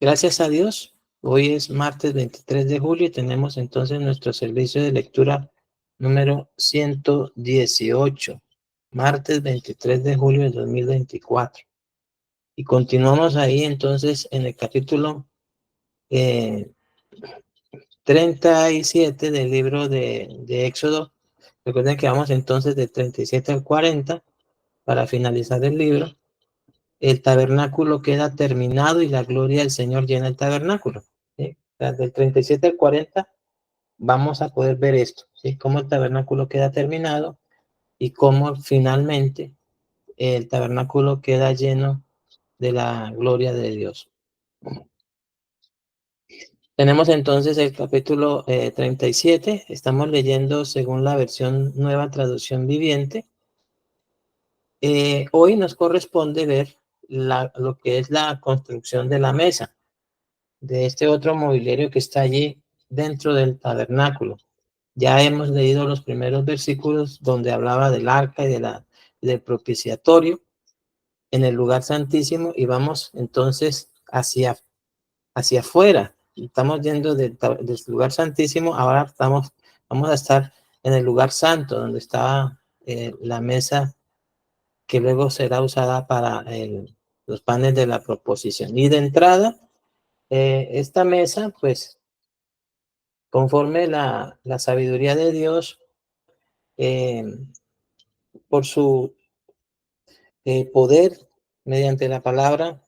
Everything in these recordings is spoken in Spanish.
Gracias a Dios, hoy es martes 23 de julio y tenemos entonces nuestro servicio de lectura número 118, martes 23 de julio de 2024. Y continuamos ahí entonces en el capítulo 37 del libro de Éxodo. Recuerden que vamos entonces de 37 al 40 para finalizar el libro. El tabernáculo queda terminado y la gloria del Señor llena el tabernáculo. ¿Sí? Del 37 al 40 vamos a poder ver esto, ¿sí? Cómo el tabernáculo queda terminado y cómo finalmente el tabernáculo queda lleno de la gloria de Dios. Tenemos entonces el capítulo 37, estamos leyendo según la versión Nueva Traducción Viviente. Hoy nos corresponde ver lo que es la construcción de la mesa, de este otro mobiliario que está allí dentro del tabernáculo. Ya hemos leído los primeros versículos donde hablaba del arca y del propiciatorio en el lugar santísimo y vamos entonces hacia afuera. Estamos yendo del lugar santísimo, ahora vamos a estar en el lugar santo donde estaba la mesa que luego será usada para los panes de la proposición. Y de entrada, esta mesa, pues, conforme la sabiduría de Dios, eh, por su poder, mediante la palabra,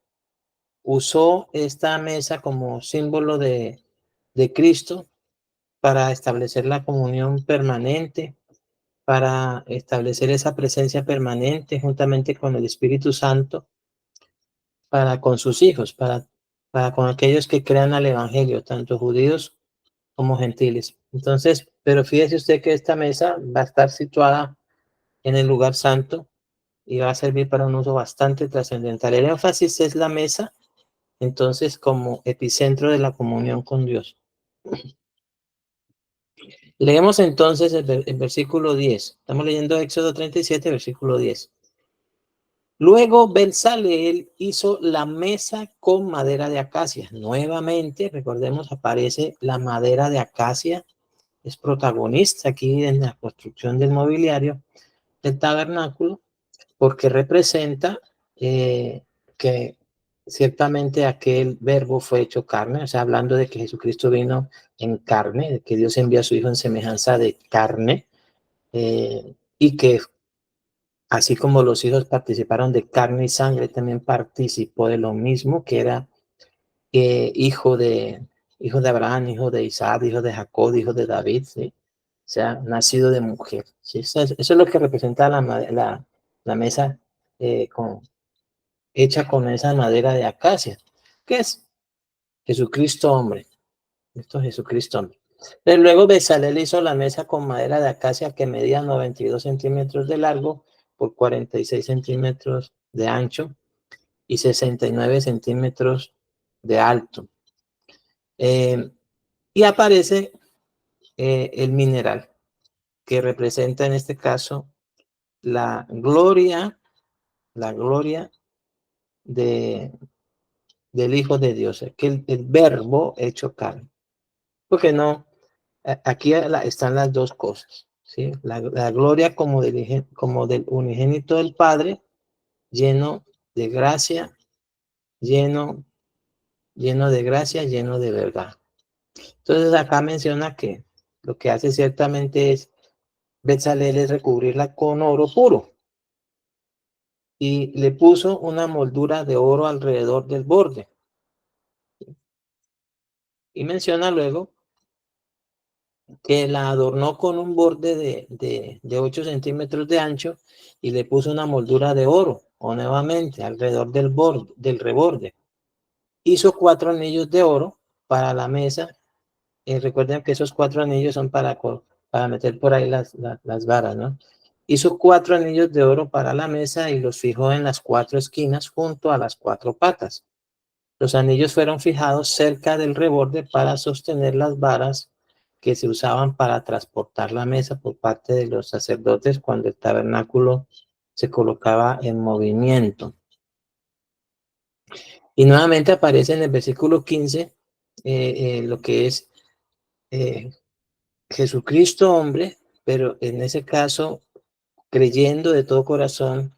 usó esta mesa como símbolo de Cristo para establecer la comunión permanente, para establecer esa presencia permanente juntamente con el Espíritu Santo, para con sus hijos, para con aquellos que crean al Evangelio, tanto judíos como gentiles. Entonces, pero fíjese usted que esta mesa va a estar situada en el lugar santo y va a servir para un uso bastante trascendental. El énfasis es la mesa, entonces, como epicentro de la comunión con Dios. Leemos entonces el versículo 10. Estamos leyendo Éxodo 37, versículo 10. Luego Bezaleel hizo la mesa con madera de acacia. Nuevamente, recordemos, aparece la madera de acacia, es protagonista aquí en la construcción del mobiliario del tabernáculo, porque representa que ciertamente aquel verbo fue hecho carne, o sea, hablando de que Jesucristo vino en carne, de que Dios envió a su Hijo en semejanza de carne, y que así como los hijos participaron de carne y sangre, también participó de lo mismo, que era hijo de Abraham, hijo de Isaac, hijo de Jacob, hijo de David, ¿sí? O sea, nacido de mujer. ¿Sí? Eso es lo que representa la mesa hecha con esa madera de acacia. ¿Qué es? Jesucristo hombre. Esto es Jesucristo hombre. Pero luego Bezalel hizo la mesa con madera de acacia que medía 92 centímetros de largo por 46 centímetros de ancho y 69 centímetros de alto. Y aparece el mineral que representa en este caso la gloria de, del Hijo de Dios, que el verbo hecho carne. Porque no, aquí están las dos cosas, ¿sí? La gloria como del unigénito del Padre, lleno de gracia, lleno de gracia, lleno de verdad. Entonces acá menciona que lo que hace ciertamente es Bezalel es recubrirla con oro puro y le puso una moldura de oro alrededor del borde. Y menciona luego que la adornó con un borde de 8 centímetros de ancho y le puso una moldura de oro, o nuevamente, alrededor del reborde. Hizo 4 anillos de oro para la mesa. Recuerden que esos 4 anillos son para meter por ahí las varas, ¿no? Hizo 4 anillos de oro para la mesa y los fijó en las 4 esquinas junto a las 4 patas. Los anillos fueron fijados cerca del reborde para sostener las varas que se usaban para transportar la mesa por parte de los sacerdotes cuando el tabernáculo se colocaba en movimiento. Y nuevamente aparece en el versículo 15 lo que es Jesucristo hombre, pero en ese caso creyendo de todo corazón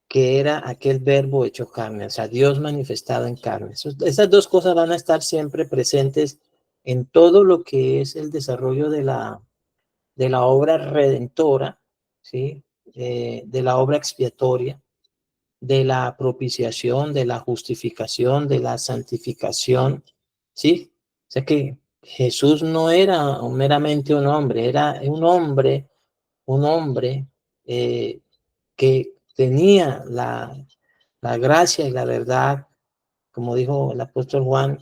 que era aquel verbo hecho carne, o sea, Dios manifestado en carne. Esas dos cosas van a estar siempre presentes en todo lo que es el desarrollo de la obra redentora, ¿sí? De la obra expiatoria, de la propiciación, de la justificación, de la santificación, ¿sí? O sea que Jesús no era meramente un hombre, era un hombre que tenía la gracia y la verdad, como dijo el apóstol Juan,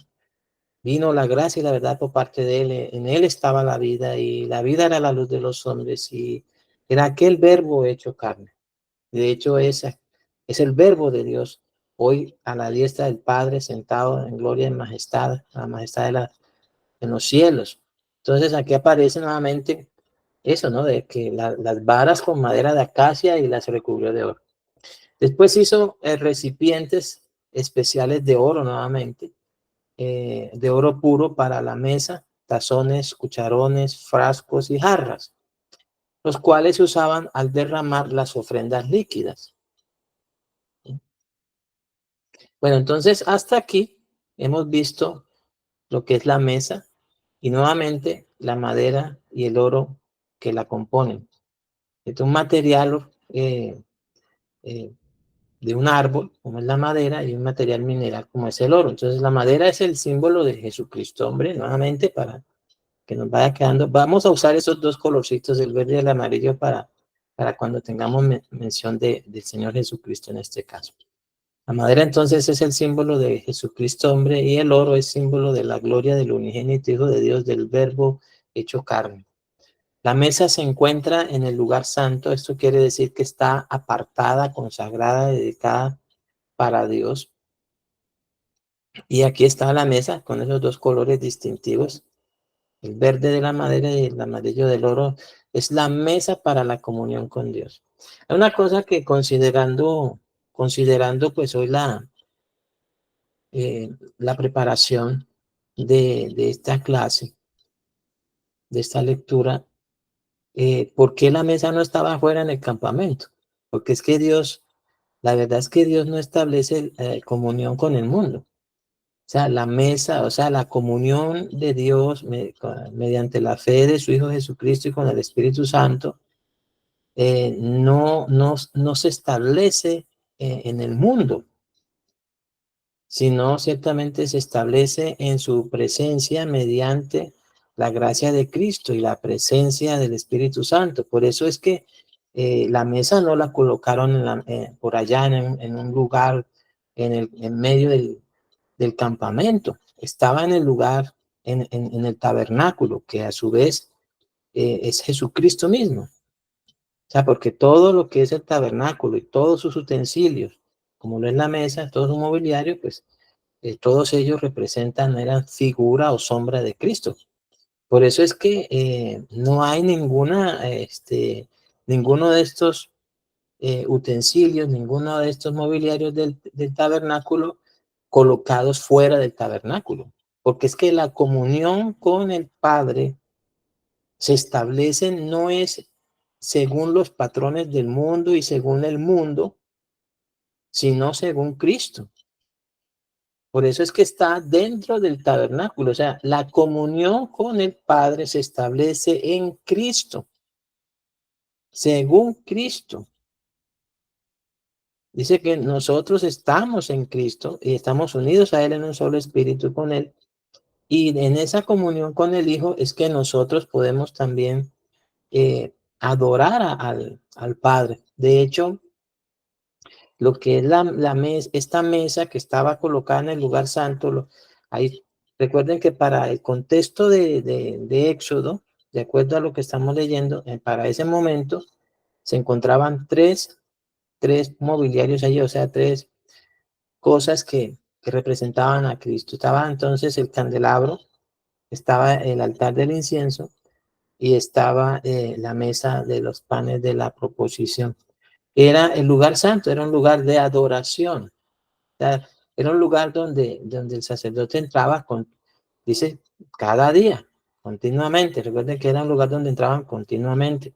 vino la gracia y la verdad por parte de él, en él estaba la vida y la vida era la luz de los hombres y era aquel verbo hecho carne. De hecho, es el verbo de Dios hoy a la diestra del Padre, sentado en gloria y majestad, la majestad en los cielos. Entonces aquí aparece nuevamente eso, ¿no? De que las varas con madera de acacia y las recubrió de oro. Después hizo recipientes especiales de oro nuevamente, de oro puro para la mesa, tazones, cucharones, frascos y jarras, los cuales se usaban al derramar las ofrendas líquidas. Bueno, entonces hasta aquí hemos visto lo que es la mesa y nuevamente la madera y el oro que la componen. Es un material eh, de un árbol, como es la madera, y un material mineral, como es el oro. Entonces, la madera es el símbolo de Jesucristo, hombre, nuevamente, para que nos vaya quedando. Vamos a usar esos dos colorcitos, el verde y el amarillo, para cuando tengamos mención del Señor Jesucristo en este caso. La madera entonces es el símbolo de Jesucristo, hombre, y el oro es símbolo de la gloria del unigénito Hijo de Dios, del Verbo hecho carne. La mesa se encuentra en el lugar santo, esto quiere decir que está apartada, consagrada, dedicada para Dios. Y aquí está la mesa con esos dos colores distintivos, el verde de la madera y el amarillo del oro. Es la mesa para la comunión con Dios. Hay una cosa que considerando pues hoy la preparación de esta clase, de esta lectura, ¿por qué la mesa no estaba afuera en el campamento? Porque es que Dios, la verdad es que Dios no establece comunión con el mundo. O sea, la mesa, o sea, la comunión de Dios mediante la fe de su Hijo Jesucristo y con el Espíritu Santo, no se establece en el mundo, sino ciertamente se establece en su presencia mediante la gracia de Cristo y la presencia del Espíritu Santo. Por eso es que la mesa no la colocaron por allá en un lugar en medio del campamento, estaba en el lugar, en el tabernáculo, que a su vez es Jesucristo mismo. O sea, porque todo lo que es el tabernáculo y todos sus utensilios, como lo es la mesa, todo su mobiliario, pues todos ellos representan, eran figura o sombra de Cristo. Por eso es que no hay ninguno de estos utensilios, ninguno de estos mobiliarios del tabernáculo colocados fuera del tabernáculo, porque es que la comunión con el Padre se establece no es según los patrones del mundo y según el mundo, sino según Cristo. Por eso es que está dentro del tabernáculo, o sea, la comunión con el Padre se establece en Cristo, según Cristo. Dice que nosotros estamos en Cristo y estamos unidos a Él en un solo espíritu con Él. Y en esa comunión con el Hijo es que nosotros podemos también adorar al Padre. De hecho, lo que es esta mesa que estaba colocada en el lugar santo, ahí, recuerden que para el contexto de Éxodo, de acuerdo a lo que estamos leyendo, para ese momento se encontraban tres mobiliarios allí, o sea, tres cosas que representaban a Cristo. Estaba entonces el candelabro, estaba el altar del incienso y estaba la mesa de los panes de la proposición. Era el lugar santo, era un lugar de adoración. O sea, Era un lugar donde el sacerdote entraba dice, cada día, continuamente. Recuerden que era un lugar donde entraban continuamente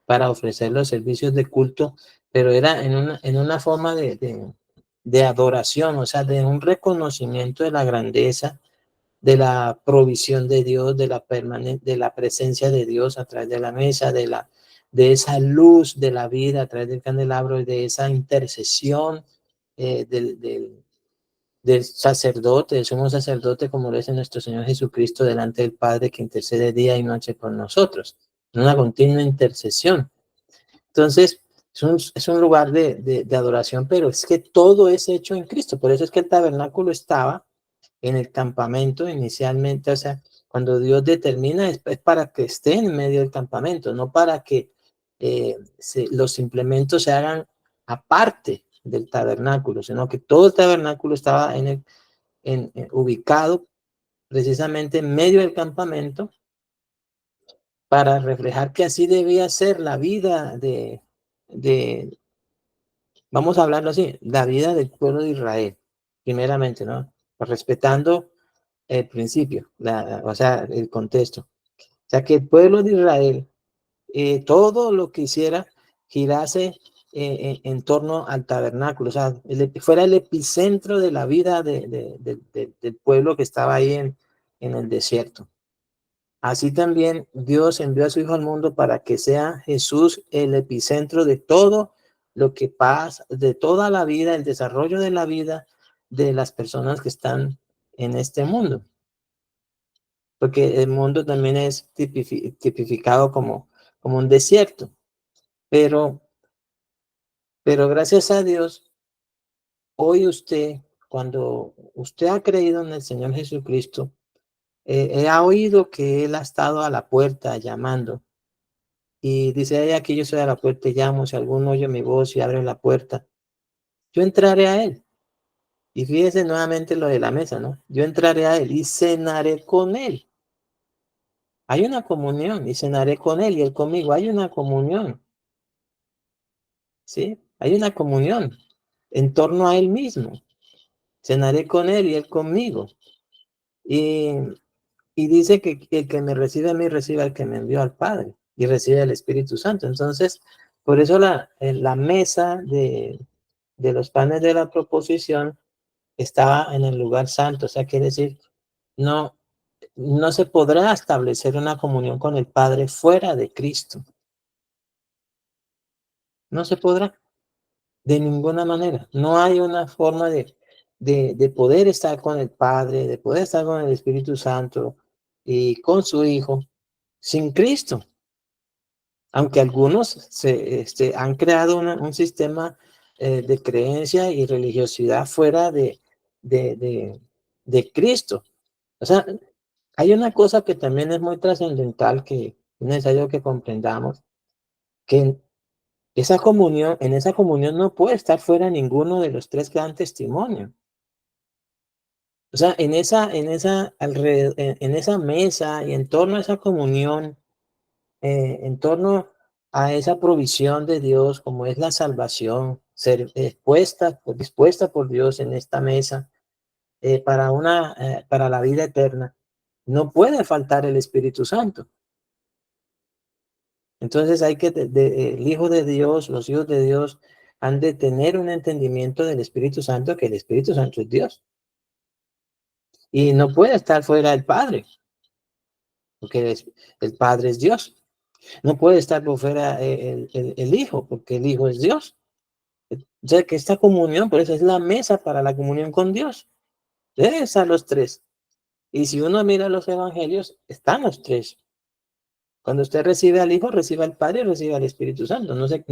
para ofrecer los servicios de culto, pero era en una forma de adoración, o sea, de un reconocimiento de la grandeza, de la provisión de Dios, de la presencia de Dios a través de la mesa, de esa luz de la vida a través del candelabro y de esa intercesión del sacerdote, del sumo sacerdote, como lo es nuestro Señor Jesucristo delante del Padre, que intercede día y noche por nosotros. Una continua intercesión. Entonces, es un lugar de adoración, pero es que todo es hecho en Cristo. Por eso es que el tabernáculo estaba en el campamento inicialmente. O sea, cuando Dios determina es para que esté en medio del campamento, no para que los implementos se hagan aparte del tabernáculo, sino que todo el tabernáculo estaba ubicado precisamente en medio del campamento para reflejar que así debía ser la vida de, vamos a hablarlo así, la vida del pueblo de Israel, primeramente, ¿no? Respetando el principio, o sea, el contexto. O sea, que el pueblo de Israel, todo lo que hiciera, girase en torno al tabernáculo, o sea, fuera el epicentro de la vida del pueblo que estaba ahí en el desierto. Así también Dios envió a su Hijo al mundo para que sea Jesús el epicentro de todo lo que pasa, de toda la vida, el desarrollo de la vida de las personas que están en este mundo. Porque el mundo también es tipificado como un desierto. Pero gracias a Dios, hoy usted, cuando usted ha creído en el Señor Jesucristo, ha oído que Él ha estado a la puerta llamando. Y dice, ay, aquí yo soy a la puerta y llamo, si alguno oye mi voz y abre la puerta, yo entraré a Él. Y fíjese nuevamente lo de la mesa, ¿no? Yo entraré a Él y cenaré con Él. Hay una comunión y cenaré con Él y Él conmigo. Hay una comunión, ¿sí? Hay una comunión en torno a Él mismo. Cenaré con Él y Él conmigo. Y, y dice que el que me recibe a mí, recibe al que me envió al Padre y recibe al Espíritu Santo. Entonces, por eso la mesa de los panes de la proposición estaba en el lugar santo. O sea, quiere decir, no, no se podrá establecer una comunión con el Padre fuera de Cristo. No se podrá. De ninguna manera. No hay una forma de poder estar con el Padre, de poder estar con el Espíritu Santo y con su Hijo sin Cristo. Aunque algunos han creado un sistema de creencia y religiosidad fuera de Cristo. O sea, hay una cosa que también es muy trascendental que es necesario que comprendamos, que en esa comunión no puede estar fuera ninguno de los tres que dan testimonio. O sea, en esa mesa y en torno a esa comunión, en torno a esa provisión de Dios, como es la salvación, ser dispuesta por Dios en esta mesa para la vida eterna, no puede faltar el Espíritu Santo. Entonces el Hijo de Dios, los hijos de Dios han de tener un entendimiento del Espíritu Santo, que el Espíritu Santo es Dios. Y no puede estar fuera del Padre, porque el Padre es Dios. No puede estar por fuera el Hijo, porque el Hijo es Dios. O sea que esta comunión, por eso es la mesa para la comunión con Dios. Deben estar los tres. Y si uno mira los evangelios, están los tres. Cuando usted recibe al Hijo, recibe al Padre y recibe al Espíritu Santo. No sé,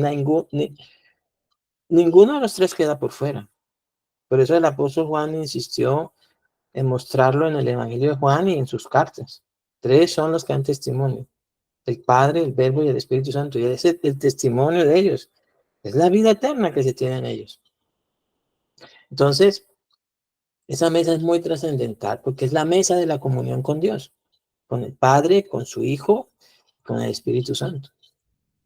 ninguno de los tres queda por fuera. Por eso el apóstol Juan insistió en mostrarlo en el Evangelio de Juan y en sus cartas. Tres son los que dan testimonio: el Padre, el Verbo y el Espíritu Santo. Y ese es el testimonio de ellos. Es la vida eterna que se tiene en ellos. Entonces, esa mesa es muy trascendental porque es la mesa de la comunión con Dios, con el Padre, con su Hijo, con el Espíritu Santo.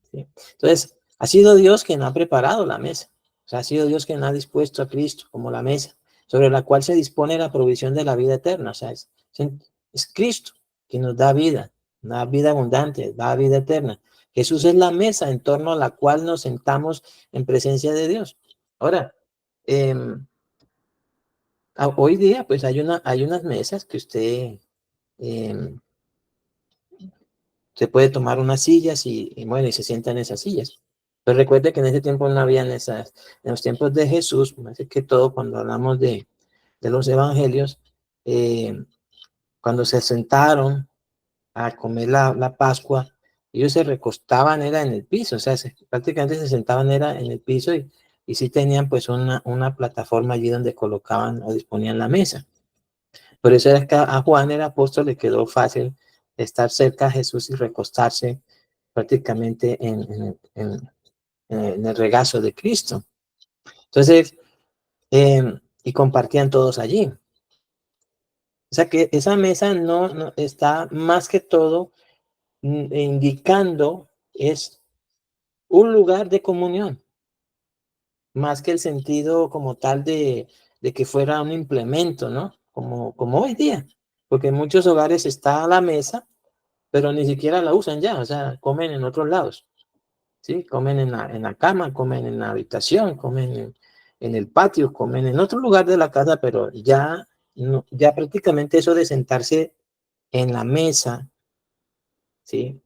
¿Sí? Entonces, ha sido Dios quien ha preparado la mesa. O sea, ha sido Dios quien ha dispuesto a Cristo como la mesa. sobre la cual se dispone la provisión de la vida eterna. O sea, es Cristo quien nos da vida, una vida abundante, da vida eterna. Jesús es la mesa en torno a la cual nos sentamos en presencia de Dios. Ahora, hoy día, pues hay unas mesas que usted se puede tomar unas sillas y bueno, y se sienta en esas sillas. Pero recuerde que en ese tiempo no habían esas, en los tiempos de Jesús, más que todo cuando hablamos de los evangelios, eh, cuando se sentaron a comer la Pascua, ellos se recostaban, era en el piso, o sea, prácticamente se sentaban, era en el piso y sí tenían pues una plataforma allí donde colocaban o disponían la mesa. Por eso era que a Juan, el apóstol, le quedó fácil estar cerca a Jesús y recostarse prácticamente en el regazo de Cristo. Entonces, y compartían todos allí. O sea que esa mesa no está más que todo indicando es un lugar de comunión, más que el sentido como tal de que fuera un implemento, ¿no? Como hoy día, porque en muchos hogares está la mesa, pero ni siquiera la usan ya, o sea, comen en otros lados, ¿sí? Comen en la cama, comen en la habitación, comen en el patio, comen en otro lugar de la casa, pero ya, no, ya prácticamente eso de sentarse en la mesa, ¿sí?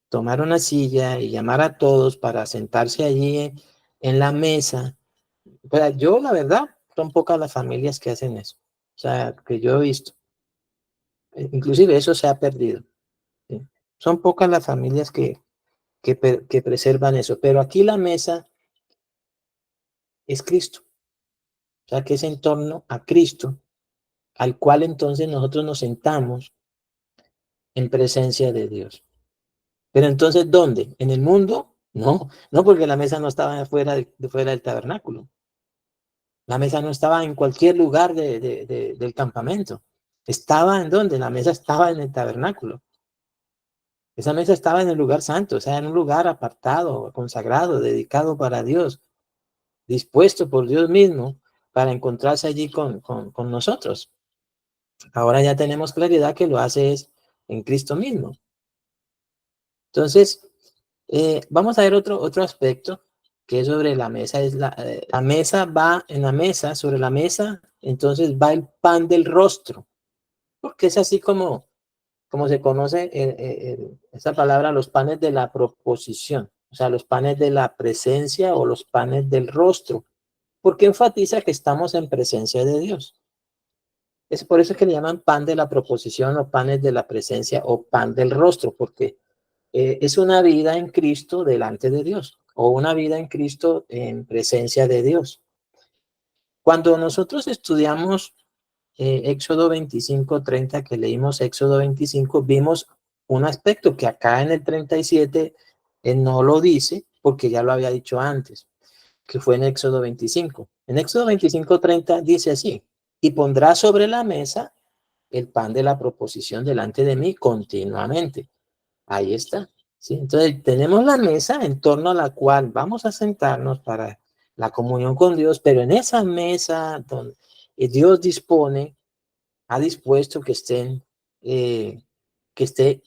Tomar una silla y llamar a todos para sentarse allí en la mesa. Pero yo, la verdad, son pocas las familias que hacen eso. O sea, que yo he visto. Inclusive eso se ha perdido. ¿Sí? Son pocas las familias que preservan eso. Pero aquí la mesa es Cristo. O sea, que es en torno a Cristo, al cual entonces nosotros nos sentamos en presencia de Dios. Pero entonces, ¿dónde? ¿En el mundo? No, no, porque la mesa no estaba fuera del tabernáculo. La mesa no estaba en cualquier lugar del campamento. ¿Estaba en dónde? La mesa estaba en el tabernáculo. Esa mesa estaba en el lugar santo, o sea, en un lugar apartado, consagrado, dedicado para Dios, dispuesto por Dios mismo para encontrarse allí con nosotros. Ahora ya tenemos claridad que lo hace es en Cristo mismo. Entonces, vamos a ver otro aspecto que es sobre la mesa. Es la mesa va en la mesa, sobre la mesa, entonces va el pan del rostro, porque es así como se conoce esa palabra, los panes de la proposición, o sea, los panes de la presencia o los panes del rostro, porque enfatiza que estamos en presencia de Dios. Es por eso que le llaman pan de la proposición o panes de la presencia o pan del rostro, porque es una vida en Cristo delante de Dios o una vida en Cristo en presencia de Dios. Cuando nosotros estudiamos Éxodo 25:30, que leímos Éxodo 25, vimos un aspecto que acá en el 37 no lo dice porque ya lo había dicho antes, que fue en Éxodo 25. En Éxodo 25:30 dice así: y pondrá sobre la mesa el pan de la proposición delante de mí continuamente. Ahí está. ¿Sí? Entonces tenemos la mesa en torno a la cual vamos a sentarnos para la comunión con Dios, pero en esa mesa donde Dios ha dispuesto que esté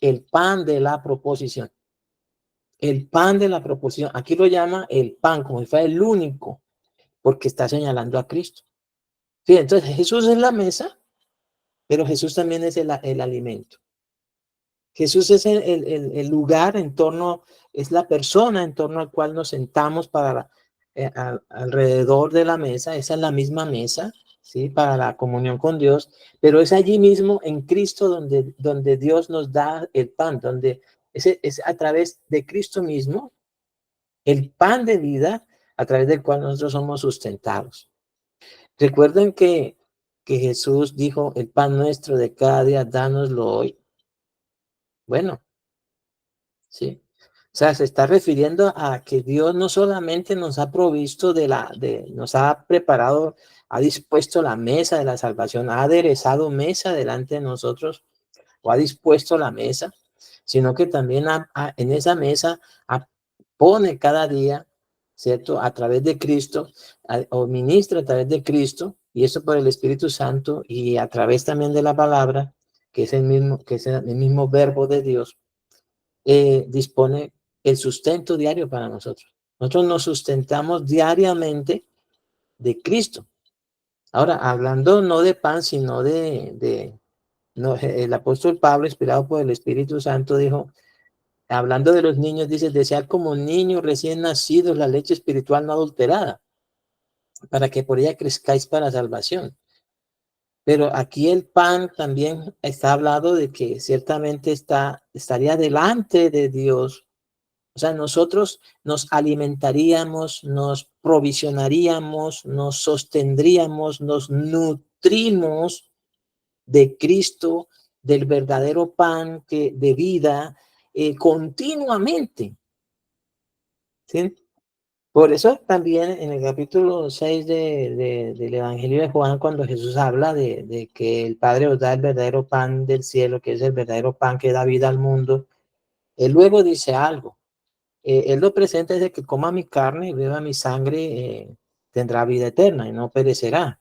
el pan de la proposición. El pan de la proposición, aquí lo llama el pan, como si fuera el único, porque está señalando a Cristo. Sí, entonces Jesús es la mesa, pero Jesús también es el alimento. Jesús es el lugar en torno, es la persona en torno al cual nos sentamos alrededor de la mesa. Esa es la misma mesa, ¿sí? Para la comunión con Dios, pero es allí mismo en Cristo donde Dios nos da el pan, donde es a través de Cristo mismo, el pan de vida, a través del cual nosotros somos sustentados. Recuerden que Jesús dijo: el pan nuestro de cada día, dánoslo hoy. Bueno, sí. O sea, se está refiriendo a que Dios no solamente nos ha provisto nos ha preparado, ha dispuesto la mesa de la salvación, ha aderezado mesa delante de nosotros, o ha dispuesto la mesa, sino que también en esa mesa pone cada día, ¿cierto? A través de Cristo, o ministra a través de Cristo, Y eso por el Espíritu Santo y a través también de la palabra, que es el mismo verbo de Dios, dispone el sustento diario para nosotros. Nosotros nos sustentamos diariamente de Cristo. Ahora, hablando no de pan, sino no, el apóstol Pablo, inspirado por el Espíritu Santo, dijo, hablando de los niños, dice, desear como niños recién nacidos la leche espiritual no adulterada, para que por ella crezcáis para salvación. Pero aquí el pan también está hablado de que ciertamente estaría delante de Dios. O sea, nosotros nos alimentaríamos, nos provisionaríamos, nos sostendríamos, nos nutrimos de Cristo, del verdadero pan de vida, continuamente. ¿Sí? Por eso también en el capítulo 6 del Evangelio de Juan, cuando Jesús habla de que el Padre os da el verdadero pan del cielo, que es el verdadero pan que da vida al mundo, él luego dice algo. Él lo presenta desde que coma mi carne y beba mi sangre, tendrá vida eterna y no perecerá.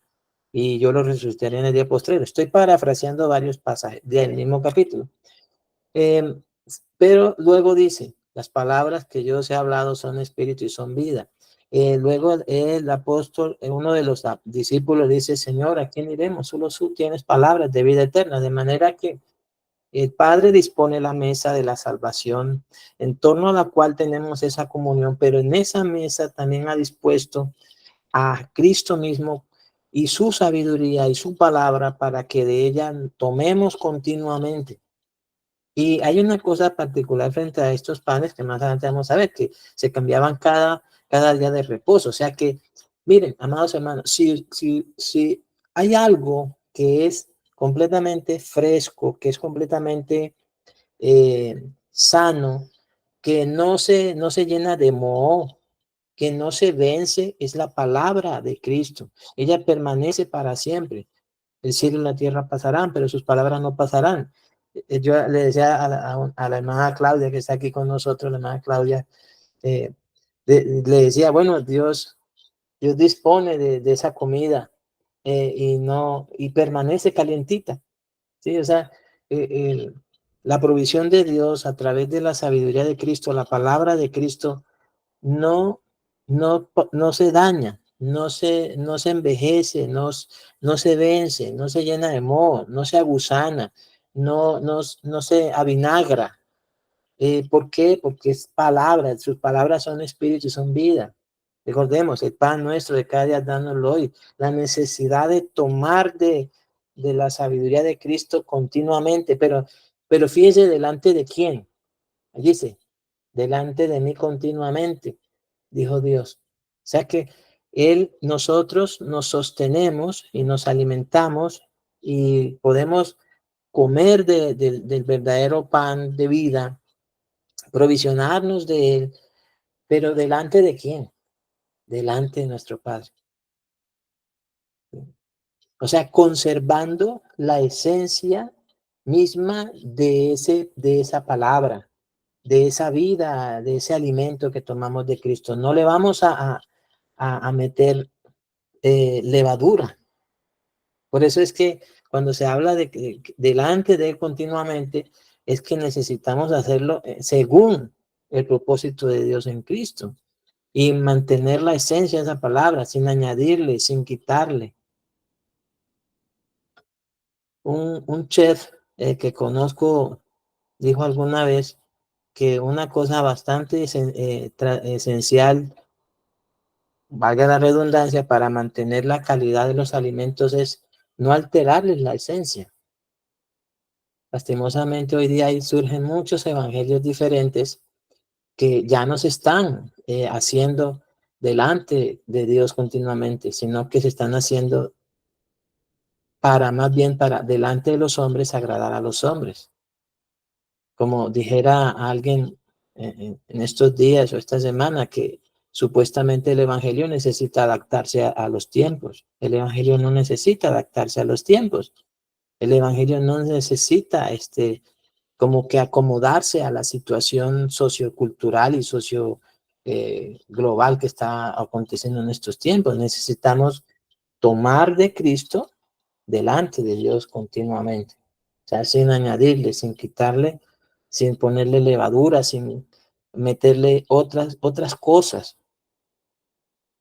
Y yo lo resucitaré en el día postrero. Estoy parafraseando varios pasajes del mismo capítulo. Eh, pero luego dice, las palabras que yo os he hablado son espíritu y son vida. Luego el apóstol, uno de los discípulos dice, Señor, ¿a quién iremos? Solo tú tienes palabras de vida eterna, de manera que el Padre dispone la mesa de la salvación, en torno a la cual tenemos esa comunión, pero en esa mesa también ha dispuesto a Cristo mismo y su sabiduría y su palabra para que de ella tomemos continuamente. Y hay una cosa particular frente a estos panes que más adelante vamos a ver, que se cambiaban cada día de reposo. O sea que, miren, amados hermanos, si hay algo que es completamente fresco, que es completamente sano, que no se llena de moho, que no se vence, es la palabra de Cristo. Ella permanece para siempre. El cielo y la tierra pasarán, pero sus palabras no pasarán. Yo le decía a la hermana Claudia, que está aquí con nosotros, la hermana Claudia, eh, le decía, bueno, Dios dispone de esa comida y permanece calientita. ¿Sí? O sea, eh, el- la provisión de Dios a través de la sabiduría de Cristo, la palabra de Cristo, no, no se daña, no se envejece, no se vence, no se llena de moho, no se aguzana, no se avinagra. ¿Por qué? Porque es palabra, sus palabras son espíritu y son vida. Recordemos, el pan nuestro de cada día dánoslo hoy. La necesidad de tomar de la sabiduría de Cristo continuamente, pero fíjese delante de quién. Dice, delante de mí continuamente, dijo Dios. O sea que nosotros nos sostenemos y nos alimentamos y podemos comer del verdadero pan de vida, provisionarnos de él, pero delante de quién? Delante de nuestro Padre. O sea, conservando la esencia misma de esa palabra, de esa vida, de ese alimento que tomamos de Cristo. No le vamos a meter levadura. Por eso es que cuando se habla de que delante de Él continuamente, es que necesitamos hacerlo según el propósito de Dios en Cristo y mantener la esencia de esa palabra sin añadirle, sin quitarle. Un chef que conozco dijo alguna vez que una cosa bastante esencial, valga la redundancia, para mantener la calidad de los alimentos es no alterarles la esencia. Lastimosamente hoy día surgen muchos evangelios diferentes que ya no se están haciendo delante de Dios continuamente, sino que se están haciendo para más bien para delante de los hombres agradar a los hombres. Como dijera alguien en estos días o esta semana que supuestamente el evangelio necesita adaptarse a los tiempos. El evangelio no necesita adaptarse a los tiempos. El evangelio no necesita como que acomodarse a la situación sociocultural y socio global que está aconteciendo en estos tiempos. Necesitamos tomar de Cristo delante de Dios continuamente. O sea, sin añadirle, sin quitarle, sin ponerle levadura, sin meterle otras cosas.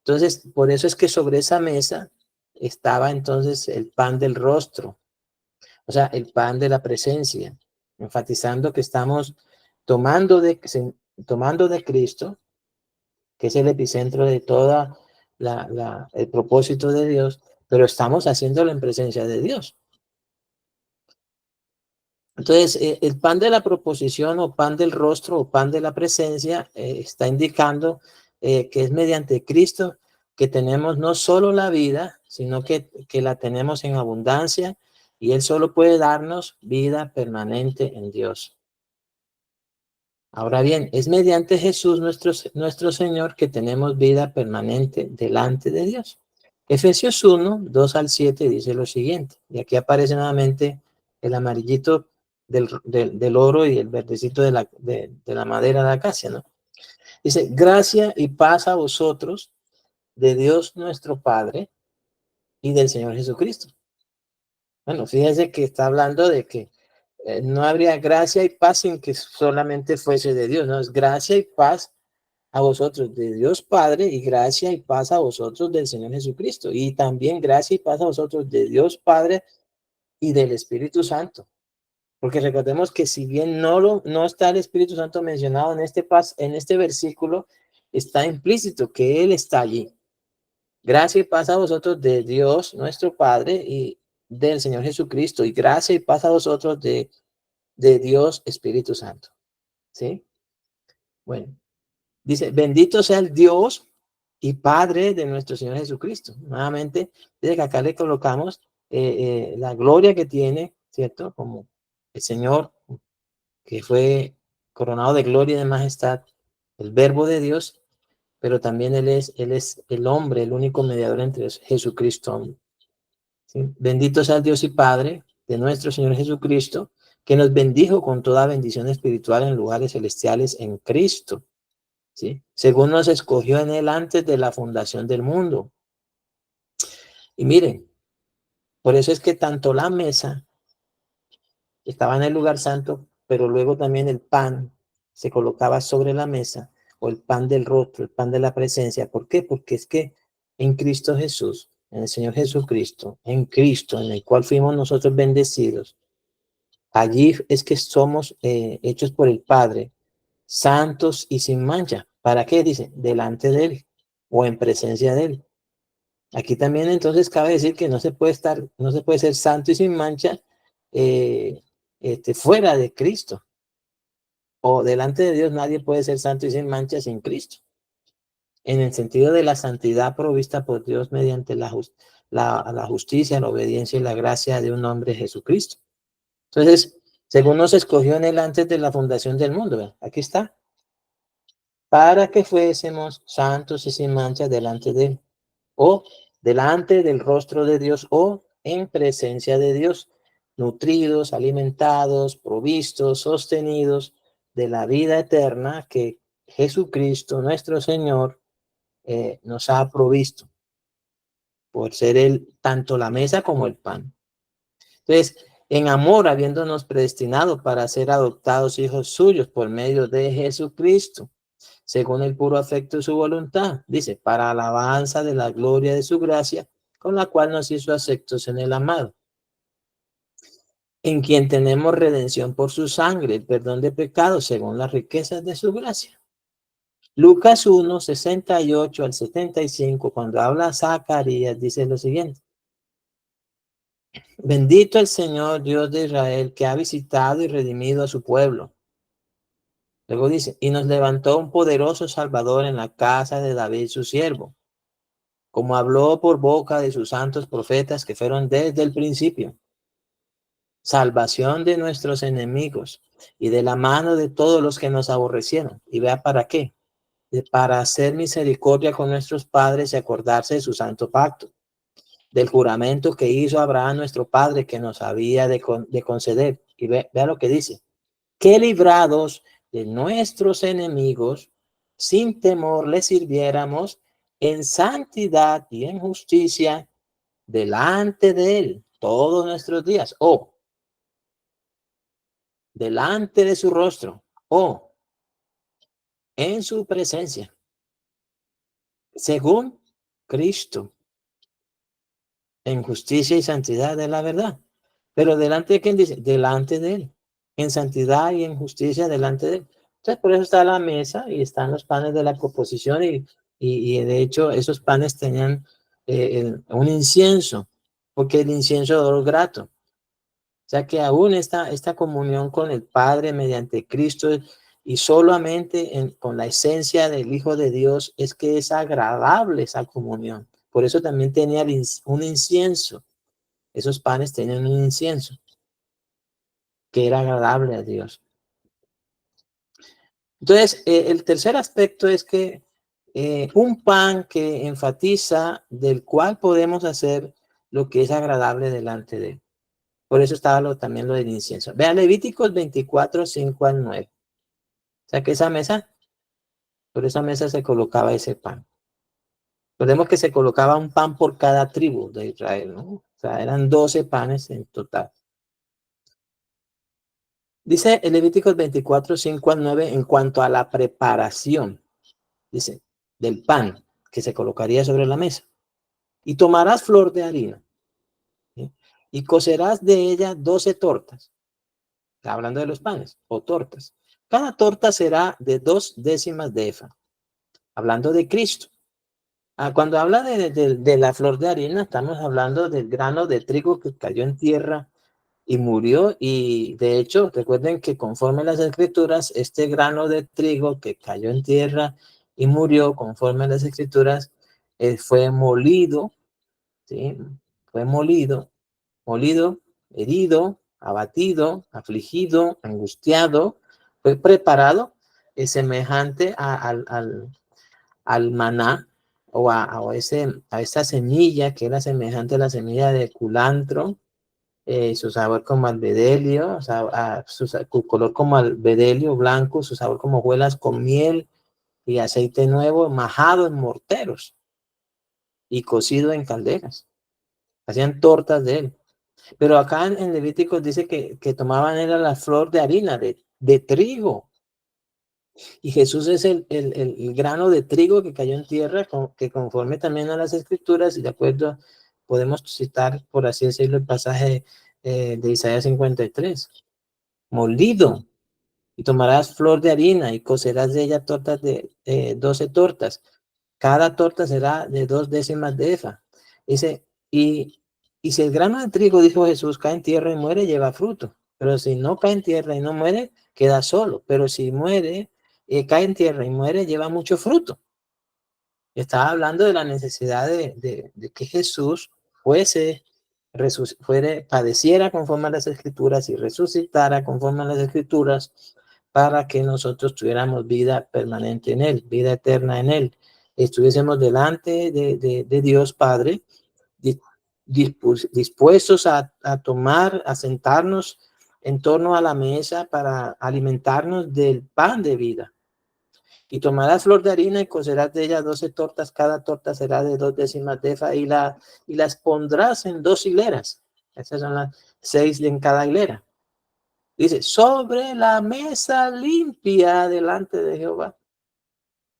Entonces, por eso es que sobre esa mesa estaba entonces el pan del rostro, o sea, el pan de la presencia, enfatizando que estamos tomando de Cristo, que es el epicentro de toda el propósito de Dios, pero estamos haciéndolo en presencia de Dios. Entonces, el pan de la proposición o pan del rostro o pan de la presencia está indicando que es mediante Cristo que tenemos no solo la vida, sino que la tenemos en abundancia y Él solo puede darnos vida permanente en Dios. Ahora bien, es mediante Jesús nuestro Señor que tenemos vida permanente delante de Dios. Efesios 1, 2 al 7 dice lo siguiente, y aquí aparece nuevamente el amarillito del oro y el verdecito de la madera de acacia, ¿no? Dice, gracia y paz a vosotros de Dios nuestro Padre y del Señor Jesucristo. Bueno, fíjense que está hablando de que no habría gracia y paz sin que solamente fuese de Dios, ¿no? Es gracia y paz a vosotros de Dios Padre y gracia y paz a vosotros del Señor Jesucristo. Y también gracia y paz a vosotros de Dios Padre y del Espíritu Santo. Porque recordemos que si bien no está el Espíritu Santo mencionado en este versículo, está implícito que Él está allí. Gracia y paz a vosotros de Dios nuestro Padre y del Señor Jesucristo. Y gracia y paz a vosotros de Dios Espíritu Santo. ¿Sí? Bueno, dice, bendito sea el Dios y Padre de nuestro Señor Jesucristo. Nuevamente, desde que acá le colocamos la gloria que tiene, ¿cierto? Como el Señor que fue coronado de gloria y de majestad, el Verbo de Dios, pero también Él es el hombre, el único mediador entre Jesucristo. ¿Sí? Bendito sea el Dios y Padre de nuestro Señor Jesucristo, que nos bendijo con toda bendición espiritual en lugares celestiales en Cristo. ¿Sí? Según nos escogió en Él antes de la fundación del mundo. Y miren, por eso es que tanto la mesa estaba en el lugar santo, pero luego también el pan se colocaba sobre la mesa, o el pan del rostro, el pan de la presencia. ¿Por qué? Porque es que en Cristo Jesús, en el Señor Jesucristo, en Cristo, en el cual fuimos nosotros bendecidos, allí es que somos hechos por el Padre, santos y sin mancha. ¿Para qué? Dice, delante de Él o en presencia de Él. Aquí también entonces cabe decir que no se puede ser santo y sin mancha fuera de Cristo. O delante de Dios nadie puede ser santo y sin mancha sin Cristo. En el sentido de la santidad provista por Dios mediante la justicia, la obediencia y la gracia de un hombre Jesucristo. Entonces, según nos escogió en Él antes de la fundación del mundo, ¿verdad? Aquí está. Para que fuésemos santos y sin mancha delante de Él. O delante del rostro de Dios o en presencia de Dios, nutridos, alimentados, provistos, sostenidos de la vida eterna que Jesucristo, nuestro Señor, nos ha provisto por ser Él tanto la mesa como el pan. Entonces, en amor, habiéndonos predestinado para ser adoptados hijos suyos por medio de Jesucristo, según el puro afecto de su voluntad, dice, para alabanza de la gloria de su gracia, con la cual nos hizo aceptos en el amado, en quien tenemos redención por su sangre, el perdón de pecados, según las riquezas de su gracia. Lucas 1, 68 al 75, cuando habla Zacarías, dice lo siguiente. Bendito el Señor Dios de Israel, que ha visitado y redimido a su pueblo. Luego dice, y nos levantó un poderoso Salvador en la casa de David, su siervo, como habló por boca de sus santos profetas que fueron desde el principio. Salvación de nuestros enemigos y de la mano de todos los que nos aborrecieron. ¿Y vea para qué? Para hacer misericordia con nuestros padres y acordarse de su santo pacto, del juramento que hizo Abraham nuestro padre que nos había de conceder. Y vea lo que dice. Que librados de nuestros enemigos, sin temor les sirviéramos en santidad y en justicia, delante de él todos nuestros días, o delante de su rostro, o en su presencia, según Cristo, en justicia y santidad de la verdad. Pero delante de quién dice, delante de él, en santidad y en justicia delante de él. Entonces, por eso está la mesa y están los panes de la proposición y de hecho esos panes tenían un incienso, porque el incienso es olor grato. O sea que aún esta comunión con el Padre mediante Cristo y solamente con la esencia del Hijo de Dios es que es agradable esa comunión. Por eso también tenía un incienso. Esos panes tenían un incienso que era agradable a Dios. Entonces, el tercer aspecto es que un pan que enfatiza del cual podemos hacer lo que es agradable delante de él. Por eso estaba también lo del incienso. Vean Levíticos 24, 5 al 9. O sea que por esa mesa se colocaba ese pan. Recordemos que se colocaba un pan por cada tribu de Israel, ¿no? O sea, eran 12 panes en total. Dice el Levíticos 24, 5 al 9 en cuanto a la preparación, dice, del pan que se colocaría sobre la mesa. Y tomarás flor de harina, ¿sí? Y cocerás de ella 12 tortas, hablando de los panes, o tortas. Cada torta será de 2 décimas de efa, hablando de Cristo. Cuando habla de la flor de harina, estamos hablando del grano de trigo que cayó en tierra y murió. Y de hecho, recuerden que conforme a las escrituras, este grano de trigo que cayó en tierra y murió, conforme a las escrituras, fue molido, ¿sí? Fue molido, herido, abatido, afligido, angustiado, fue preparado, semejante al maná o a esa semilla que era semejante a la semilla de culantro, su sabor como al bedelio, o sea, su color como al bedelio blanco, su sabor como hojuelas con miel y aceite nuevo, majado en morteros y cocido en calderas. Hacían tortas de él. Pero acá en Levíticos dice que tomaban era la flor de harina, de trigo. Y Jesús es el grano de trigo que cayó en tierra, que conforme también a las escrituras, y de acuerdo, podemos citar, por así decirlo, el pasaje de Isaías 53. Molido, y tomarás flor de harina y cocerás de ella tortas de 12 tortas. Cada torta será de 2 décimas de efa. Dice, y si el grano de trigo, dijo Jesús, cae en tierra y muere, lleva fruto. Pero si no cae en tierra y no muere, queda solo. Pero si muere, cae en tierra y muere, lleva mucho fruto. Estaba hablando de la necesidad de que Jesús padeciera conforme a las escrituras y resucitara conforme a las escrituras para que nosotros tuviéramos vida permanente en él, vida eterna en él. Estuviésemos delante de Dios Padre, dispuestos a tomar, a sentarnos en torno a la mesa para alimentarnos del pan de vida. Y tomarás flor de harina y cocerás de ella 12 tortas, cada torta será de 2 décimas de efa, y las pondrás en 2 hileras. Esas son las 6 en cada hilera. Dice, sobre la mesa limpia delante de Jehová.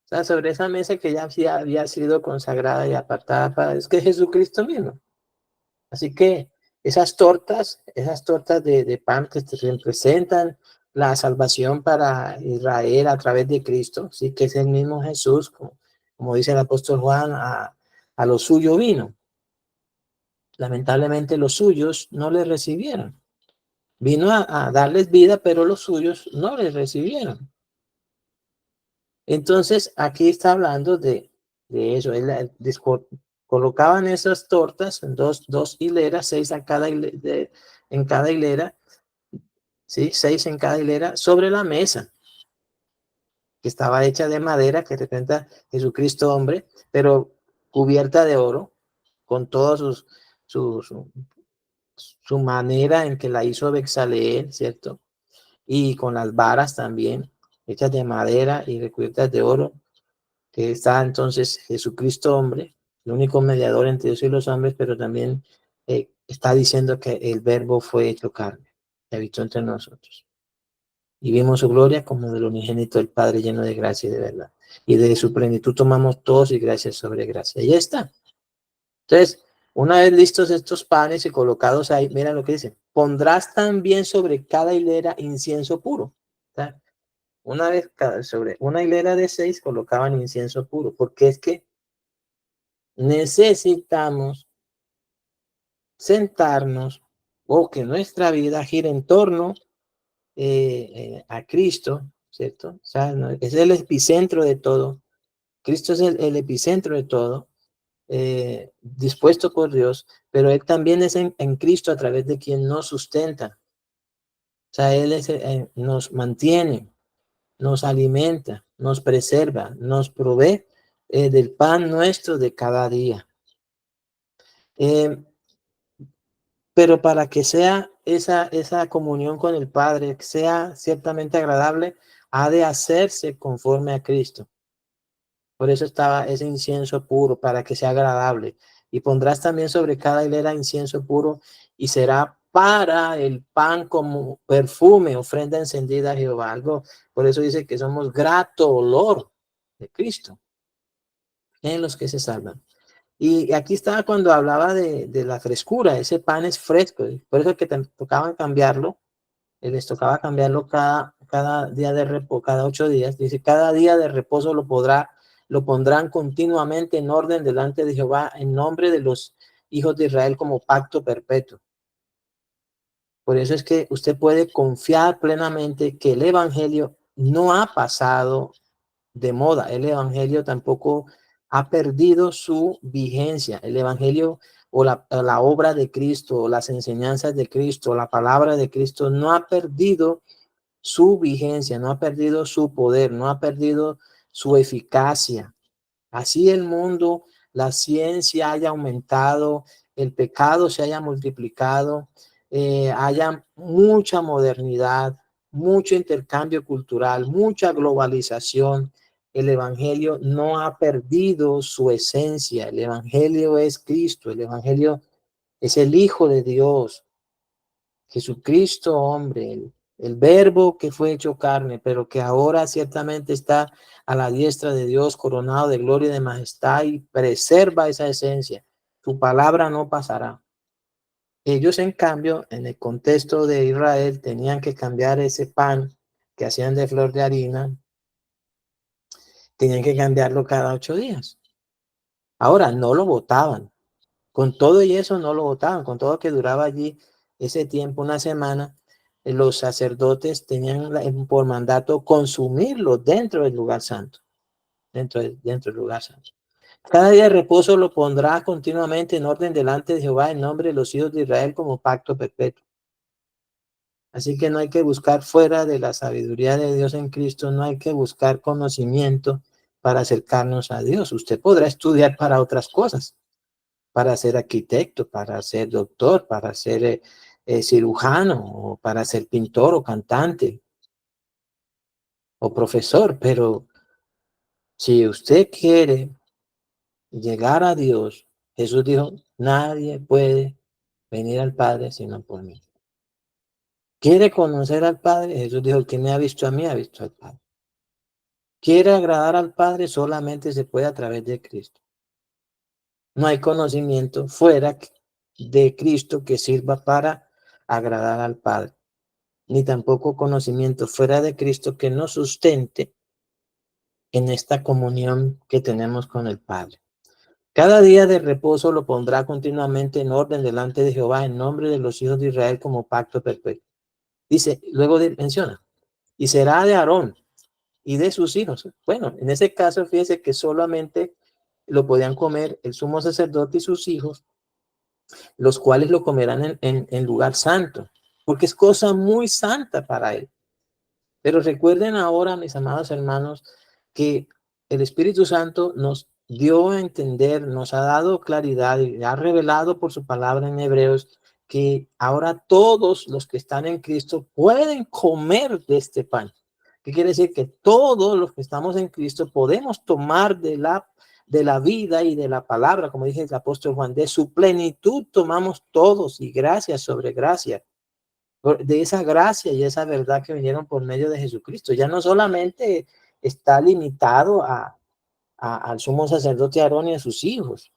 O sea, sobre esa mesa que ya había sido consagrada y apartada para, es que Jesucristo mismo. Así que esas tortas de pan que representan la salvación para Israel a través de Cristo, sí, que es el mismo Jesús, como dice el apóstol Juan, a lo suyo vino. Lamentablemente los suyos no le recibieron. Vino a darles vida, pero los suyos no les recibieron. Entonces, aquí está hablando de eso. Colocaban esas tortas en dos hileras, 6 en cada hilera, ¿sí? 6 en cada hilera, sobre la mesa, que estaba hecha de madera, que representa Jesucristo hombre, pero cubierta de oro, con toda su manera en que la hizo Bezaleel, ¿cierto? Y con las varas también, hechas de madera y recubiertas de oro, que está entonces Jesucristo hombre, el único mediador entre Dios y los hombres, pero también está diciendo que el verbo fue hecho carne, habitó entre nosotros. Y vimos su gloria como del unigénito del Padre, lleno de gracia y de verdad. Y de su plenitud tomamos todos y gracia sobre gracia. Y ya está. Entonces, una vez listos estos panes y colocados ahí, mira lo que dice, pondrás también sobre cada hilera incienso puro. ¿Tá? Una vez sobre una hilera de 6 colocaban incienso puro, porque es que necesitamos sentarnos o que nuestra vida gire en torno a Cristo, ¿cierto? O sea, ¿no? Es el epicentro de todo. Cristo es el epicentro de todo, dispuesto por Dios, pero Él también es en Cristo a través de quien nos sustenta. O sea, Él es, nos mantiene, nos alimenta, nos preserva, nos provee del pan nuestro de cada día. Pero para que sea esa comunión con el Padre, que sea ciertamente agradable, ha de hacerse conforme a Cristo. Por eso estaba ese incienso puro, para que sea agradable. Y pondrás también sobre cada hilera incienso puro, y será para el pan como perfume, ofrenda encendida a Jehová. Algo, por eso dice que somos grato olor de Cristo en los que se salvan. Y aquí estaba cuando hablaba de la frescura, ese pan es fresco, por eso es que tocaban cambiarlo, les tocaba cambiarlo cada día de reposo, cada 8 días. Dice, cada día de reposo lo pondrán continuamente en orden delante de Jehová en nombre de los hijos de Israel como pacto perpetuo. Por eso es que usted puede confiar plenamente que el evangelio no ha pasado de moda. El evangelio tampoco ha perdido su vigencia. El evangelio o la obra de Cristo, o las enseñanzas de Cristo, la palabra de Cristo no ha perdido su vigencia, no ha perdido su poder, no ha perdido su eficacia. Así el mundo, la ciencia haya aumentado, el pecado se haya multiplicado, haya mucha modernidad, mucho intercambio cultural, mucha globalización. El evangelio no ha perdido su esencia. El evangelio es Cristo, el evangelio es el Hijo de Dios, Jesucristo, hombre, el verbo que fue hecho carne, pero que ahora ciertamente está a la diestra de Dios, coronado de gloria y de majestad, y preserva esa esencia. Su palabra no pasará. Ellos, en cambio, en el contexto de Israel, tenían que cambiar ese pan que hacían de flor de harina, tenían que cambiarlo cada 8 días. Ahora, no lo botaban. Con todo y eso no lo botaban, con todo que duraba allí ese tiempo, una semana, los sacerdotes tenían por mandato consumirlo dentro del lugar santo, dentro del lugar santo. Cada día de reposo lo pondrá continuamente en orden delante de Jehová en nombre de los hijos de Israel como pacto perpetuo. Así que no hay que buscar fuera de la sabiduría de Dios en Cristo, no hay que buscar conocimiento para acercarnos a Dios. Usted podrá estudiar para otras cosas, para ser arquitecto, para ser doctor, para ser cirujano, o para ser pintor o cantante o profesor, pero si usted quiere llegar a Dios, Jesús dijo, nadie puede venir al Padre sino por mí. ¿Quiere conocer al Padre? Jesús dijo, el que me ha visto a mí ha visto al Padre. ¿Quiere agradar al Padre? Solamente se puede a través de Cristo. No hay conocimiento fuera de Cristo que sirva para agradar al Padre, ni tampoco conocimiento fuera de Cristo que nos sustente en esta comunión que tenemos con el Padre. Cada día de reposo lo pondrá continuamente en orden delante de Jehová en nombre de los hijos de Israel como pacto perpetuo. Dice, luego menciona, y será de Aarón y de sus hijos. Bueno, en ese caso, fíjese que solamente lo podían comer el sumo sacerdote y sus hijos, los cuales lo comerán en lugar santo, porque es cosa muy santa para él. Pero recuerden ahora, mis amados hermanos, que el Espíritu Santo nos dio a entender, nos ha dado claridad y ha revelado por su palabra en Hebreos que ahora todos los que están en Cristo pueden comer de este pan. ¿Qué quiere decir? Que todos los que estamos en Cristo podemos tomar de la vida y de la palabra, como dije el apóstol Juan, de su plenitud tomamos todos y gracia sobre gracia, de esa gracia y esa verdad que vinieron por medio de Jesucristo. Ya no solamente está limitado al sumo sacerdote Aarón y a sus hijos,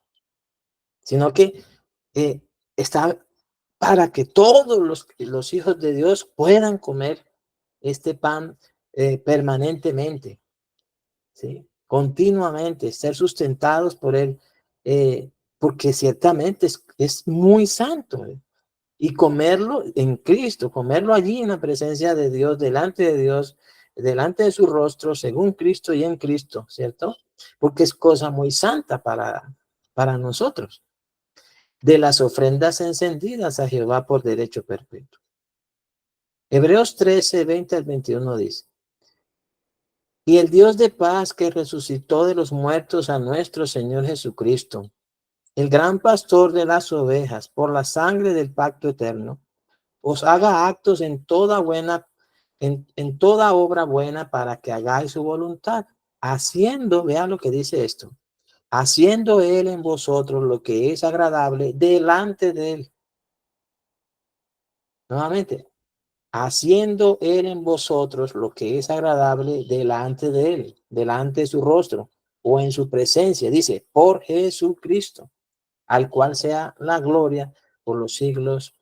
sino que está para que todos los hijos de Dios puedan comer este pan permanentemente, ¿sí? Continuamente, ser sustentados por él, porque ciertamente es muy santo. Y comerlo en Cristo, comerlo allí en la presencia de Dios, delante de su rostro, según Cristo y en Cristo, ¿cierto? Porque es cosa muy santa para nosotros. De las ofrendas encendidas a Jehová por derecho perpetuo. Hebreos 13, 20 al 21 dice: y el Dios de paz que resucitó de los muertos a nuestro Señor Jesucristo, el gran pastor de las ovejas, por la sangre del pacto eterno, os haga actos en toda obra buena para que hagáis su voluntad, haciendo, vean lo que dice esto, haciendo él en vosotros lo que es agradable delante de él. Nuevamente, haciendo él en vosotros lo que es agradable delante de él, delante de su rostro o en su presencia, dice, por Jesucristo, al cual sea la gloria por los siglos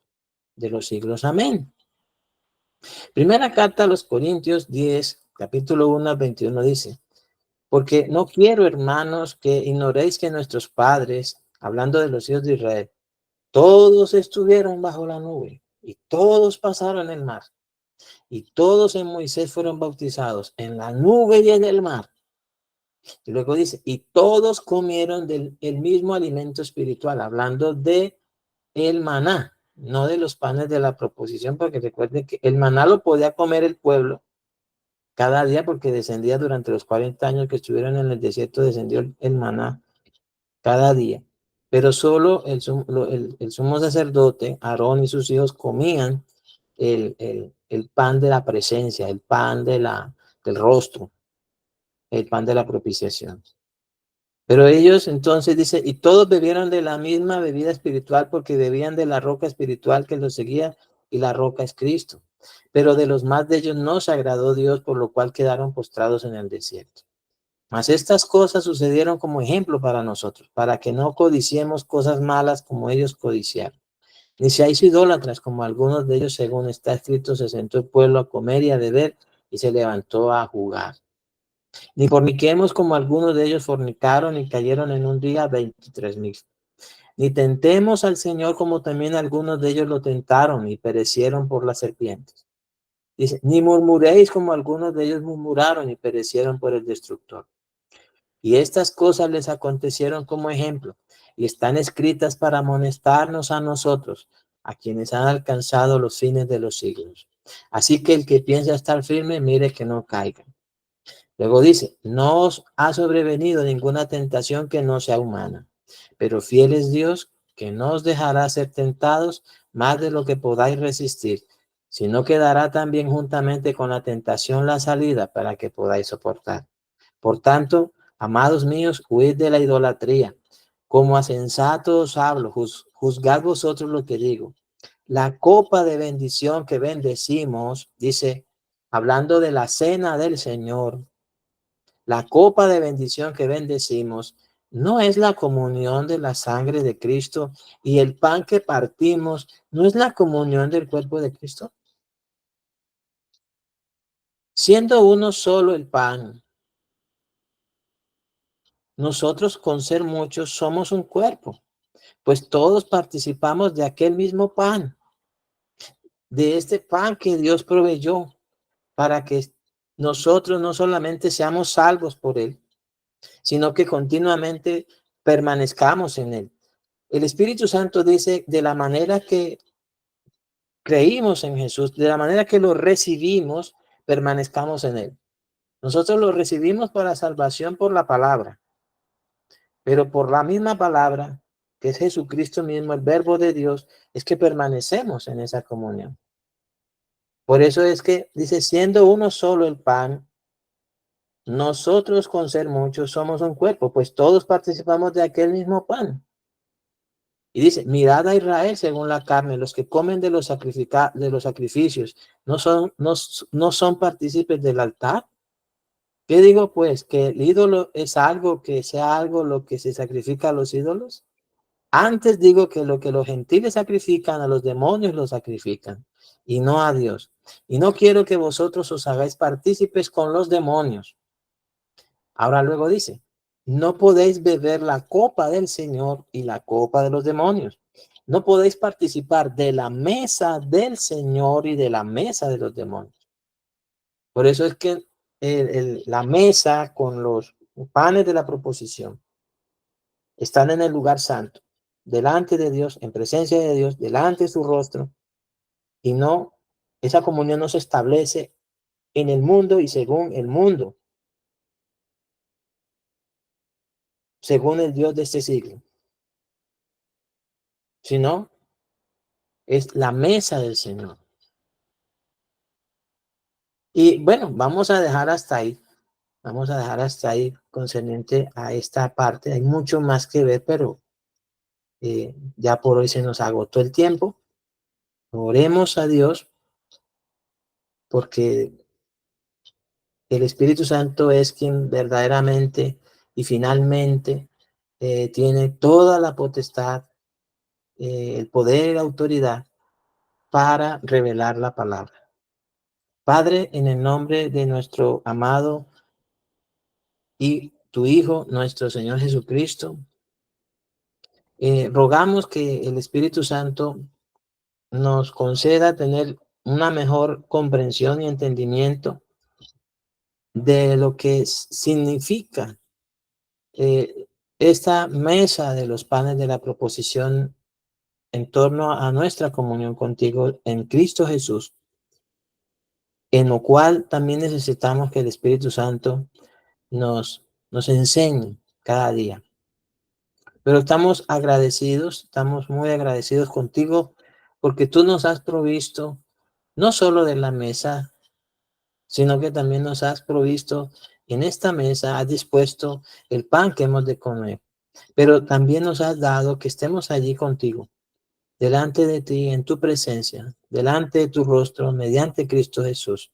de los siglos. Amén. Primera carta a los Corintios 10, capítulo 1 al 21 dice: porque no quiero, hermanos, que ignoréis que nuestros padres, hablando de los hijos de Israel, todos estuvieron bajo la nube y todos pasaron el mar y todos en Moisés fueron bautizados en la nube y en el mar. Y luego dice, y todos comieron del el mismo alimento espiritual, hablando de el maná, no de los panes de la proposición, porque recuerden que el maná lo podía comer el pueblo cada día porque descendía durante los 40 años que estuvieron en el desierto, descendió el maná cada día. Pero solo el sumo sacerdote, Aarón y sus hijos comían el pan de la presencia, el pan del rostro, el pan de la propiciación. Pero ellos entonces dice, y todos bebieron de la misma bebida espiritual porque bebían de la roca espiritual que los seguía, y la roca es Cristo. Pero de los más de ellos no se agradó Dios, por lo cual quedaron postrados en el desierto. Mas estas cosas sucedieron como ejemplo para nosotros, para que no codiciemos cosas malas como ellos codiciaron. Ni seáis idólatras como algunos de ellos, según está escrito, se sentó el pueblo a comer y a beber y se levantó a jugar. Ni forniquemos como algunos de ellos fornicaron y cayeron en un día 23,000. Ni tentemos al Señor como también algunos de ellos lo tentaron y perecieron por las serpientes. Dice, ni murmuréis como algunos de ellos murmuraron y perecieron por el destructor. Y estas cosas les acontecieron como ejemplo y están escritas para amonestarnos a nosotros, a quienes han alcanzado los fines de los siglos. Así que el que piensa estar firme, mire que no caiga. Luego dice, no os ha sobrevenido ninguna tentación que no sea humana, pero fiel es Dios, que no os dejará ser tentados más de lo que podáis resistir, sino que dará también juntamente con la tentación la salida para que podáis soportar. Por tanto, amados míos, huid de la idolatría. Como a sensatos hablo, juzgad vosotros lo que digo. La copa de bendición que bendecimos, dice, hablando de la cena del Señor, la copa de bendición que bendecimos, ¿no es la comunión de la sangre de Cristo? Y el pan que partimos, ¿no es la comunión del cuerpo de Cristo? Siendo uno solo el pan, nosotros con ser muchos somos un cuerpo, pues todos participamos de aquel mismo pan, de este pan que Dios proveyó para que nosotros no solamente seamos salvos por él, sino que continuamente permanezcamos en él. El Espíritu Santo dice, de la manera que creímos en Jesús, de la manera que lo recibimos, permanezcamos en él. Nosotros lo recibimos para salvación por la palabra, pero por la misma palabra, que es Jesucristo mismo, el verbo de Dios, es que permanecemos en esa comunión. Por eso es que dice, siendo uno solo el pan, nosotros con ser muchos somos un cuerpo, pues todos participamos de aquel mismo pan. Y dice, mirad a Israel según la carne, los que comen de los, de los sacrificios, no son partícipes del altar. ¿Qué digo pues? ¿Que el ídolo es algo, que sea algo lo que se sacrifica a los ídolos? Antes digo que lo que los gentiles sacrifican, a los demonios lo sacrifican, y no a Dios. Y no quiero que vosotros os hagáis partícipes con los demonios. Ahora luego dice, no podéis beber la copa del Señor y la copa de los demonios. No podéis participar de la mesa del Señor y de la mesa de los demonios. Por eso es que la mesa con los panes de la proposición están en el lugar santo, delante de Dios, en presencia de Dios, delante de su rostro, y no, esa comunión no se establece en el mundo y según el mundo, según el Dios de este siglo, sino es la mesa del Señor. Y bueno, vamos a dejar hasta ahí. Vamos a dejar hasta ahí concerniente a esta parte. Hay mucho más que ver, pero ya por hoy se nos agotó el tiempo. Oremos a Dios porque el Espíritu Santo es quien verdaderamente y finalmente tiene toda la potestad, el poder y la autoridad para revelar la palabra. Padre, en el nombre de nuestro amado y tu Hijo, nuestro Señor Jesucristo, rogamos que el Espíritu Santo nos conceda tener una mejor comprensión y entendimiento de lo que significa esta mesa de los panes de la proposición en torno a nuestra comunión contigo en Cristo Jesús, en lo cual también necesitamos que el Espíritu Santo nos enseñe cada día. Pero estamos muy agradecidos contigo porque tú nos has provisto no solo de la mesa, sino que también nos has provisto en esta mesa, has dispuesto el pan que hemos de comer, pero también nos has dado que estemos allí contigo, delante de ti, en tu presencia, delante de tu rostro, mediante Cristo Jesús.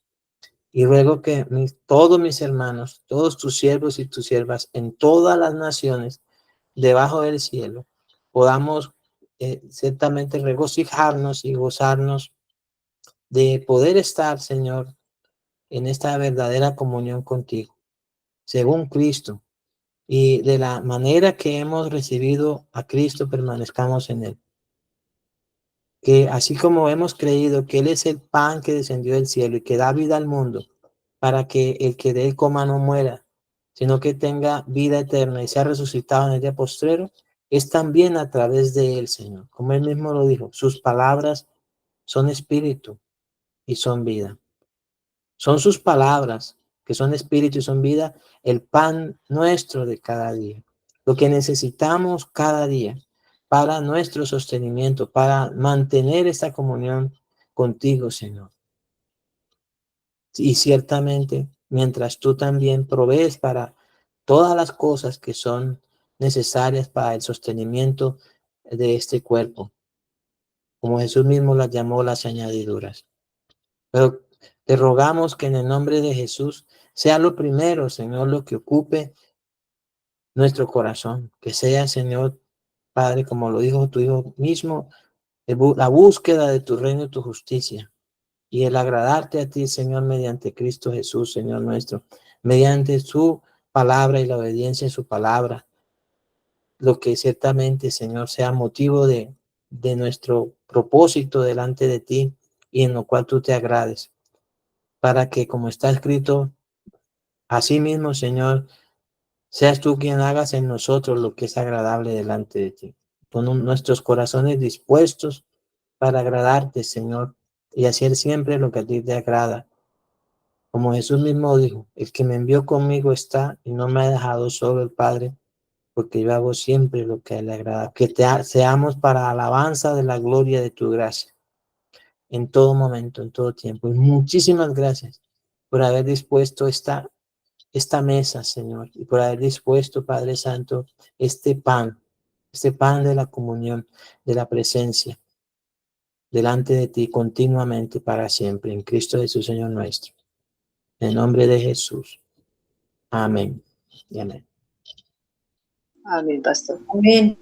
Y ruego que todos mis hermanos, todos tus siervos y tus siervas en todas las naciones debajo del cielo, podamos ciertamente regocijarnos y gozarnos de poder estar, Señor, en esta verdadera comunión contigo, según Cristo, y de la manera que hemos recibido a Cristo, permanezcamos en él. Que así como hemos creído que Él es el pan que descendió del cielo y que da vida al mundo, para que el que de Él coma no muera, sino que tenga vida eterna y sea resucitado en el día postrero, es también a través de Él, Señor. Como Él mismo lo dijo, sus palabras son espíritu y son vida. Son sus palabras, que son espíritu y son vida, el pan nuestro de cada día. Lo que necesitamos cada día para nuestro sostenimiento, para mantener esta comunión contigo, Señor. Y ciertamente, mientras tú también provees para todas las cosas que son necesarias para el sostenimiento de este cuerpo, como Jesús mismo las llamó las añadiduras. Pero te rogamos que en el nombre de Jesús sea lo primero, Señor, lo que ocupe nuestro corazón. Que sea, Señor, Padre, como lo dijo tu Hijo mismo, la búsqueda de tu reino y tu justicia. Y el agradarte a ti, Señor, mediante Cristo Jesús, Señor nuestro, mediante su palabra y la obediencia a su palabra. Lo que ciertamente, Señor, sea motivo de nuestro propósito delante de ti y en lo cual tú te agrades. Para que, como está escrito, asimismo, Señor, seas tú quien hagas en nosotros lo que es agradable delante de ti. Con nuestros corazones dispuestos para agradarte, Señor, y hacer siempre lo que a ti te agrada. Como Jesús mismo dijo, el que me envió conmigo está y no me ha dejado solo el Padre, porque yo hago siempre lo que a él le agrada. Que seamos para alabanza de la gloria de tu gracia, en todo momento, en todo tiempo. Y muchísimas gracias por haber dispuesto esta esta mesa, Señor, y por haber dispuesto, Padre Santo, este pan de la comunión, de la presencia, delante de ti continuamente para siempre, en Cristo Jesús, Señor nuestro. En el nombre de Jesús. Amén. Y amén. Amén, pastor. Amén.